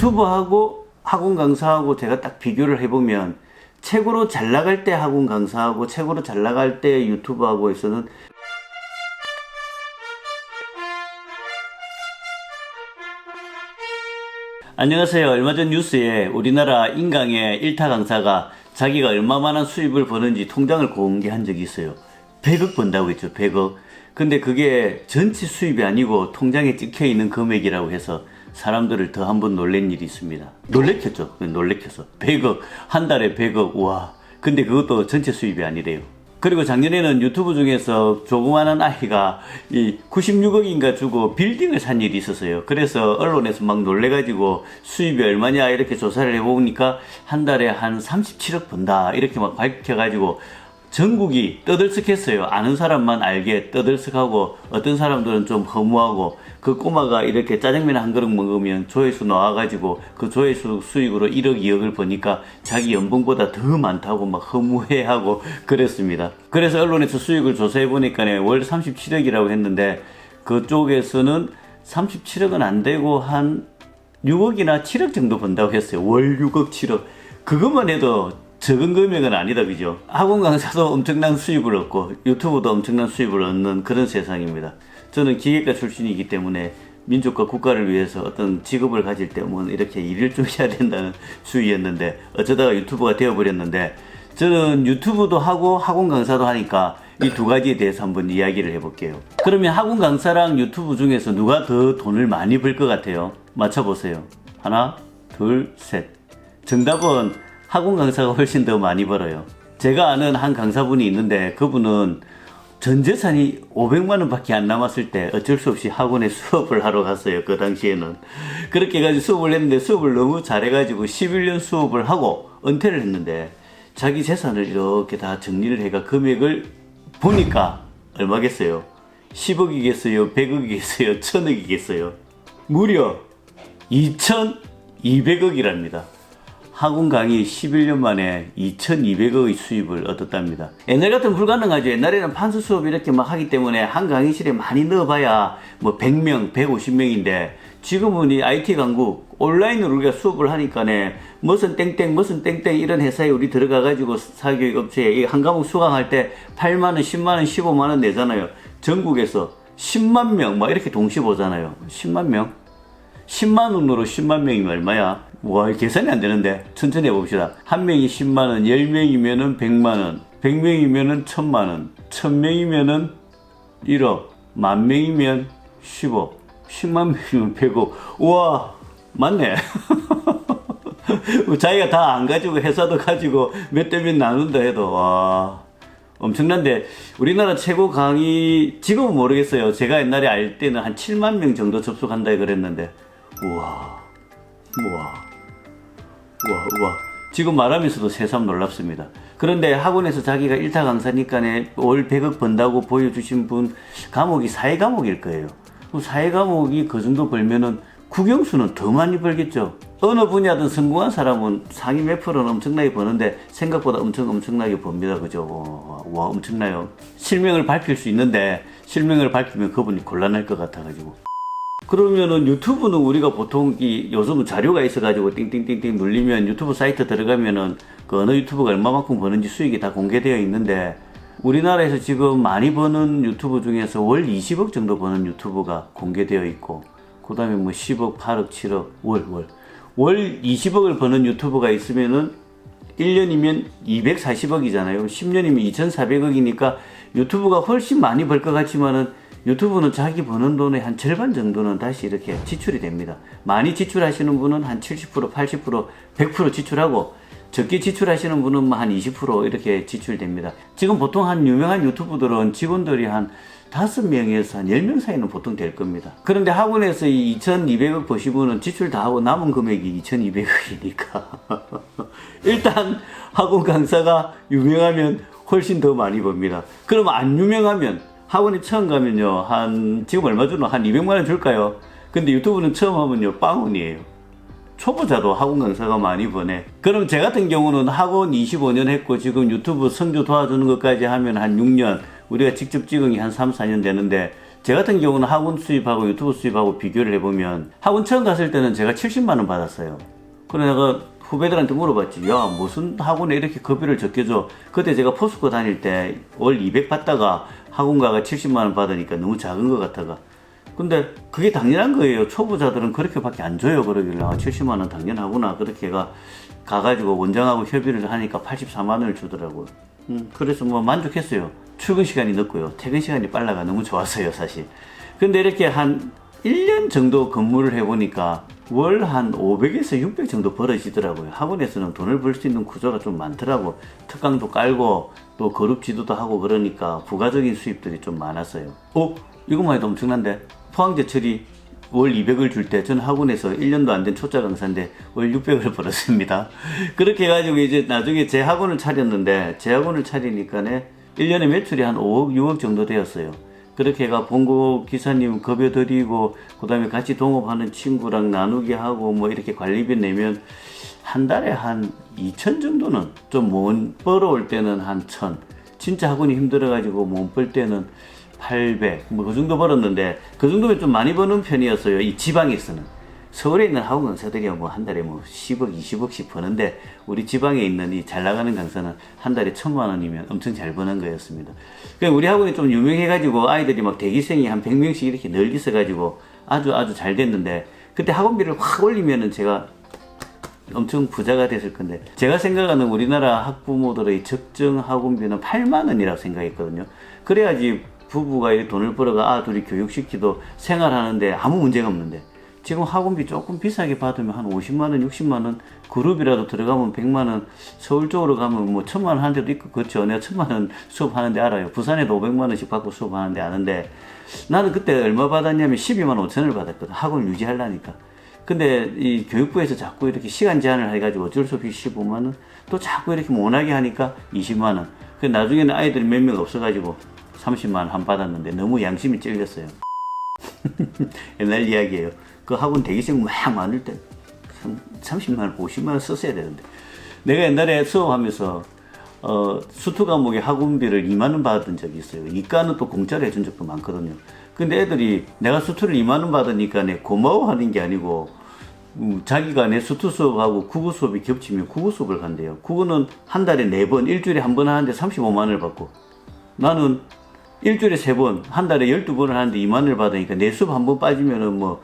유튜브하고 학원 강사하고 제가 딱 비교를 해보면 최고로 잘 나갈 때 학원 강사하고 최고로 잘 나갈 때 유튜브하고에서는 안녕하세요. 얼마 전 뉴스에 우리나라 인강의 1타 강사가 자기가 얼마만한 수입을 버는지 통장을 공개한 적이 있어요. 100억 번다고 했죠. 100억. 근데 그게 전체 수입이 아니고 통장에 찍혀있는 금액이라고 해서 사람들을 더 한 번 놀란 일이 있습니다. 놀래켰죠. 놀래켜서 100억, 한 달에 100억. 와. 근데 그것도 전체 수입이 아니래요. 그리고 작년에는 유튜브 중에서 조그마한 아이가 이 96억인가 주고 빌딩을 산 일이 있었어요. 그래서 언론에서 막 놀래가지고 수입이 얼마냐 이렇게 조사를 해보니까 한 달에 한 37억 번다 이렇게 막 밝혀가지고 전국이 떠들썩했어요. 아는 사람만 알게 떠들썩하고 어떤 사람들은 좀 허무하고 그 꼬마가 이렇게 짜장면 한 그릇 먹으면 조회수 나와가지고 그 조회수 수익으로 1억 2억을 버니까 자기 연봉보다 더 많다고 막 허무해하고 그랬습니다. 그래서 언론에서 수익을 조사해보니까 월 37억이라고 했는데 그쪽에서는 37억은 안 되고 한 6억이나 7억 정도 번다고 했어요. 월 6억 7억. 그것만 해도 적은 금액은 아니다, 그죠? 학원 강사도 엄청난 수입을 얻고 유튜브도 엄청난 수입을 얻는 그런 세상입니다. 저는 기계과 출신이기 때문에 민족과 국가를 위해서 어떤 직업을 가질 때면 이렇게 일을 좀 해야 된다는 주의였는데 어쩌다가 유튜버가 되어버렸는데 저는 유튜브도 하고 학원 강사도 하니까 이 두 가지에 대해서 한번 이야기를 해볼게요. 그러면 학원 강사랑 유튜브 중에서 누가 더 돈을 많이 벌 것 같아요? 맞춰보세요. 하나, 둘, 셋. 정답은 학원 강사가 훨씬 더 많이 벌어요. 제가 아는 한 강사분이 있는데 그분은 전 재산이 500만 원 밖에 안 남았을 때 어쩔 수 없이 학원에 수업을 하러 갔어요. 그 당시에는. 그렇게 해가지고 수업을 했는데 수업을 너무 잘해가지고 11년 수업을 하고 은퇴를 했는데 자기 재산을 이렇게 다 정리를 해가 금액을 보니까 얼마겠어요? 10억이겠어요? 100억이겠어요? 1000억이겠어요? 무려 2200억이랍니다. 학원 강의 11년 만에 2200억의 수입을 얻었답니다. 옛날 같으면 불가능하죠. 옛날에는 판수 수업 이렇게 막 하기 때문에 한 강의실에 많이 넣어봐야 뭐 100명, 150명인데 지금은 이 IT 강국 온라인으로 우리가 수업을 하니까네 무슨 땡땡 이런 회사에 우리 들어가가지고 사교육 업체에 한 과목 수강할 때 8만원, 10만원, 15만원 내잖아요. 전국에서 10만 명 막 이렇게 동시 보잖아요. 10만 명? 10만 원으로 10만 명이면 얼마야? 와, 계산이 안 되는데 천천히 해봅시다. 한 명이 10만 원, 10명이면은 100만 원, 100명이면은 1000만 원, 1000명이면은 1억, 만 명이면 10억, 10만 명이면 100억. 우와, 맞네. 자기가 다 안 가지고 회사도 가지고 몇 대 몇 나눈다 해도 와, 엄청난데 우리나라 최고 강의 지금은 모르겠어요. 제가 옛날에 알 때는 한 7만 명 정도 접속한다 그랬는데 우와. 지금 말하면서도 새삼 놀랍습니다. 그런데 학원에서 자기가 1타 강사니까 월 100억 번다고 보여주신 분 과목이 사회 과목일 거예요. 그럼 사회 과목이 그 정도 벌면은 국영수는 더 많이 벌겠죠. 어느 분야든 성공한 사람은 상위 몇 프로는 엄청나게 버는데 생각보다 엄청나게 법니다. 그죠? 와, 엄청나요. 실명을 밝힐 수 있는데 실명을 밝히면 그분이 곤란할 것 같아가지고. 그러면은 유튜브는 우리가 보통 요즘은 자료가 있어가지고 띵띵띵띵 눌리면 유튜브 사이트 들어가면은 그 어느 유튜브가 얼마만큼 버는지 수익이 다 공개되어 있는데 우리나라에서 지금 많이 버는 유튜브 중에서 월 20억 정도 버는 유튜브가 공개되어 있고 그 다음에 뭐 10억, 8억, 7억, 월 20억을 버는 유튜브가 있으면은 1년이면 240억이잖아요. 10년이면 2400억이니까 유튜브가 훨씬 많이 벌 것 같지만은 유튜브는 자기 버는 돈의 한 절반 정도는 다시 이렇게 지출이 됩니다. 많이 지출하시는 분은 한 70%, 80%, 100% 지출하고 적게 지출하시는 분은 한 20% 이렇게 지출됩니다. 지금 보통 한 유명한 유튜브들은 직원들이 한 5명에서 한 10명 사이는 보통 될 겁니다. 그런데 학원에서 이 2200억 버시고는 지출 다 하고 남은 금액이 2200억이니까 일단 학원 강사가 유명하면 훨씬 더 많이 법니다. 그럼 안 유명하면 학원에 처음 가면요, 지금 얼마 주나? 한 200만 원 줄까요? 근데 유튜브는 처음 하면요, 빵원이에요. 초보자도 학원 강사가 많이 버네. 그럼 제 같은 경우는 학원 25년 했고, 지금 유튜브 성주 도와주는 것까지 하면 한 6년, 우리가 직접 찍은 게 한 3, 4년 되는데, 제 같은 경우는 학원 수입하고 유튜브 수입하고 비교를 해보면 학원 처음 갔을 때는 제가 70만 원 받았어요. 그래 내가 후배들한테 물어봤지. 야, 무슨 학원에 이렇게 급여를 적게 줘? 그때 제가 포스코 다닐 때 월 200 받다가 학원가가 70만 원 받으니까 너무 작은 것 같아가. 근데 그게 당연한 거예요. 초보자들은 그렇게밖에 안 줘요. 그러길래 70만 원 당연하구나. 그렇게 가가지고 원장하고 협의를 하니까 84만 원을 주더라고요. 그래서 뭐 만족했어요. 출근 시간이 늦고요. 퇴근 시간이 빨라가 너무 좋았어요, 사실. 근데 이렇게 한 1년 정도 근무를 해보니까 월 한 500에서 600 정도 벌어지더라고요. 학원에서는 돈을 벌 수 있는 구조가 좀 많더라고. 특강도 깔고 또 그룹 지도도 하고 그러니까 부가적인 수입들이 좀 많았어요. 이것만 해도 엄청난데? 포항제 처리 월 200을 줄 때 저는 학원에서 1년도 안 된 초짜 강사인데 월 600을 벌었습니다. 그렇게 해가지고 이제 나중에 제 학원을 차렸는데 제 학원을 차리니까네 1년에 매출이 한 5억, 6억 정도 되었어요. 그렇게 해가 본고 기사님 급여 드리고 그 다음에 같이 동업하는 친구랑 나누게 하고 뭐 이렇게 관리비 내면 한 달에 한 2천 정도는 좀 못 벌어올 때는 한 1,000 진짜 학원이 힘들어가지고 못 벌 때는 800 뭐 그 정도 벌었는데 그 정도면 좀 많이 버는 편이었어요. 이 지방에서는. 서울에 있는 학원 강사들이 뭐 한 달에 뭐 10억, 20억씩 버는데 우리 지방에 있는 이 잘 나가는 강사는 한 달에 1,000만 원이면 엄청 잘 버는 거였습니다. 그러니까 우리 학원이 좀 유명해가지고 아이들이 막 대기생이 한 100명씩 이렇게 늘 있어가지고 아주 잘 됐는데 그때 학원비를 확 올리면은 제가 엄청 부자가 됐을 건데 제가 생각하는 우리나라 학부모들의 적정 학원비는 8만 원이라고 생각했거든요. 그래야지 부부가 이 돈을 벌어가 아들이 교육시키도 생활하는데 아무 문제가 없는데 지금 학원비 조금 비싸게 받으면 한 50만 원, 60만 원 그룹이라도 들어가면 100만 원 서울 쪽으로 가면 뭐 1,000만 원 하는 데도 있고 그렇죠. 내가 1,000만 원 수업하는데 알아요. 부산에도 500만 원씩 받고 수업하는데 아는데 나는 그때 얼마 받았냐면 12만 5천 원을 받았거든. 학원을 유지하려니까. 근데 이 교육부에서 자꾸 이렇게 시간 제한을 해가지고 어쩔 수 없이 15만 원 또 자꾸 이렇게 못하게 하니까 20만 원. 그 나중에는 아이들이 몇 명 없어가지고 30만 원 한 받았는데 너무 양심이 찔렸어요. 옛날 이야기예요. 그 학원 대기생 막 많을 때 30만 원, 50만 원 썼어야 되는데 내가 옛날에 수업하면서 수투 과목에 학원비를 2만 원 받은 적이 있어요. 이과는 또 공짜로 해준 적도 많거든요. 근데 애들이 내가 수투를 2만 원 받으니까 내 고마워하는 게 아니고 자기가 내 수투 수업하고 국어 수업이 겹치면 국어 수업을 간대요. 국어는 한 달에 4번, 일주일에 한 번 하는데 35만 원을 받고 나는 일주일에 3번, 한 달에 12번을 하는데 2만 원을 받으니까 내 수업 한 번 빠지면은 뭐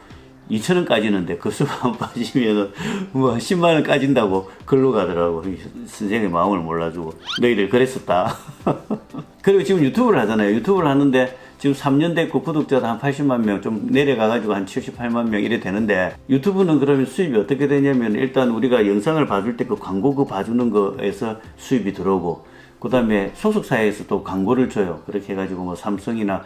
2천 원 까지는데 그 수업 한 번 빠지면은 뭐 10만 원 까진다고 글로 가더라고. 선생님의 마음을 몰라주고 너희들 그랬었다. 그리고 지금 유튜브를 하잖아요. 유튜브를 하는데 지금 3년 됐고 구독자도 한 80만 명 좀 내려가가지고 한 78만 명 이래 되는데 유튜브는 그러면 수입이 어떻게 되냐면 일단 우리가 영상을 봐줄 때 그 광고 그 봐주는 거에서 수입이 들어오고 그 다음에 소속사에서 또 광고를 줘요. 그렇게 해가지고 뭐 삼성이나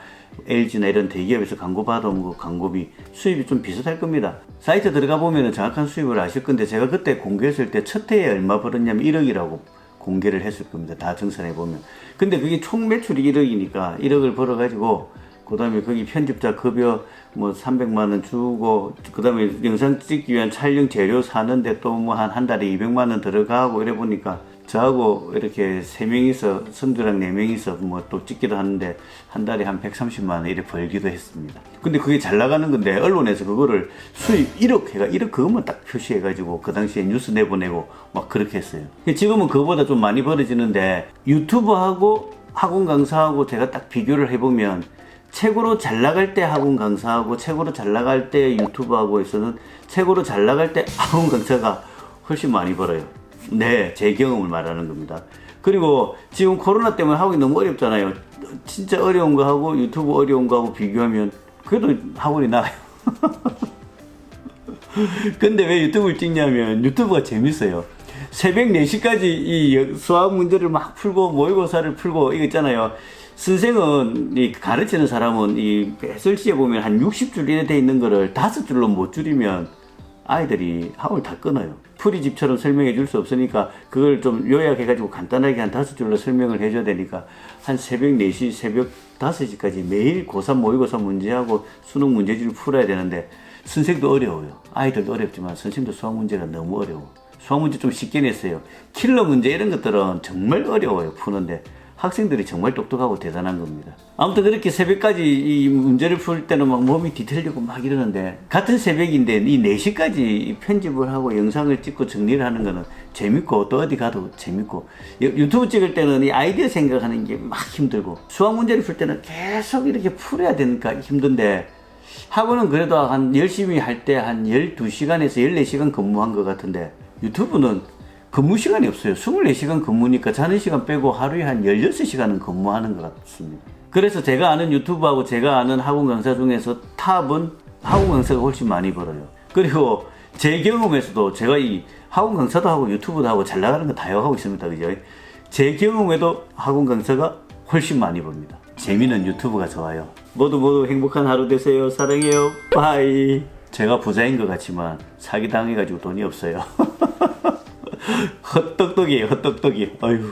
LG나 이런 대기업에서 광고 받아온 거 광고비 수입이 좀 비슷할 겁니다. 사이트 들어가 보면 정확한 수입을 아실 건데 제가 그때 공개했을 때 첫 해에 얼마 벌었냐면 1억이라고 공개를 했을 겁니다. 다 정산해 보면. 근데 그게 총 매출이 1억이니까 1억을 벌어가지고 그 다음에 거기 편집자 급여 뭐 300만 원 주고 그 다음에 영상 찍기 위한 촬영 재료 사는데 또 뭐 한 달에 200만 원 들어가고 이래 보니까 저하고 이렇게 3명이서 선주랑 4명이서 뭐 또 찍기도 하는데 한 달에 한 130만 원 이렇게 벌기도 했습니다. 근데 그게 잘 나가는 건데 언론에서 그거를 수입 1억 해가 1억 그것만 딱 표시해가지고 그 당시에 뉴스 내보내고 막 그렇게 했어요. 지금은 그거보다 좀 많이 벌어지는데 유튜브하고 학원 강사하고 제가 딱 비교를 해보면 최고로 잘 나갈 때 학원 강사하고 최고로 잘 나갈 때 유튜브하고에서는 최고로 잘 나갈 때 학원 강사가 훨씬 많이 벌어요. 네, 제 경험을 말하는 겁니다. 그리고 지금 코로나 때문에 하기 너무 어렵잖아요. 진짜 어려운 거 하고 유튜브 어려운 거 하고 비교하면 그래도 학원이 나아요. 근데 왜 유튜브를 찍냐면 유튜브가 재밌어요. 새벽 4시까지 이 수학 문제를 막 풀고 모의고사를 풀고 이거 있잖아요. 선생은 이 가르치는 사람은 이 해설지에 보면 한 60줄 이래 돼 있는 거를 5줄로 못 줄이면 아이들이 학원을 다 끊어요. 풀이집처럼 설명해 줄 수 없으니까 그걸 좀 요약해가지고 간단하게 한 5줄로 설명을 해줘야 되니까 한 새벽 4시, 새벽 5시까지 매일 고3 모의고사 문제하고 수능 문제지를 풀어야 되는데 선생도 어려워요. 아이들도 어렵지만 선생도 수학 문제가 너무 어려워. 수학 문제 좀 쉽게 냈어요. 킬러 문제 이런 것들은 정말 어려워요. 푸는데 학생들이 정말 똑똑하고 대단한 겁니다. 아무튼 그렇게 새벽까지 이 문제를 풀 때는 막 몸이 뒤틀리고 막 이러는데, 같은 새벽인데 이 4시까지 편집을 하고 영상을 찍고 정리를 하는 거는 재밌고, 또 어디 가도 재밌고, 유튜브 찍을 때는 이 아이디어 생각하는 게 막 힘들고, 수학 문제를 풀 때는 계속 이렇게 풀어야 되니까 힘든데, 학원은 그래도 한 열심히 할 때 한 12시간에서 14시간 근무한 것 같은데, 유튜브는 근무 시간이 없어요. 24시간 근무니까 자는 시간 빼고 하루에 한 16시간은 근무하는 것 같습니다. 그래서 제가 아는 유튜브하고 제가 아는 학원 강사 중에서 탑은 학원 강사가 훨씬 많이 벌어요. 그리고 제 경험에서도 제가 이 학원 강사도 하고 유튜브도 하고 잘 나가는 거 다 하고 있습니다. 그죠? 제 경험에도 학원 강사가 훨씬 많이 법니다. 재미는 유튜브가 좋아요. 모두 행복한 하루 되세요. 사랑해요. 바이. 제가 부자인 것 같지만 사기당해가지고 돈이 없어요. 헛똑똑이에요, 헛똑똑이. 아유.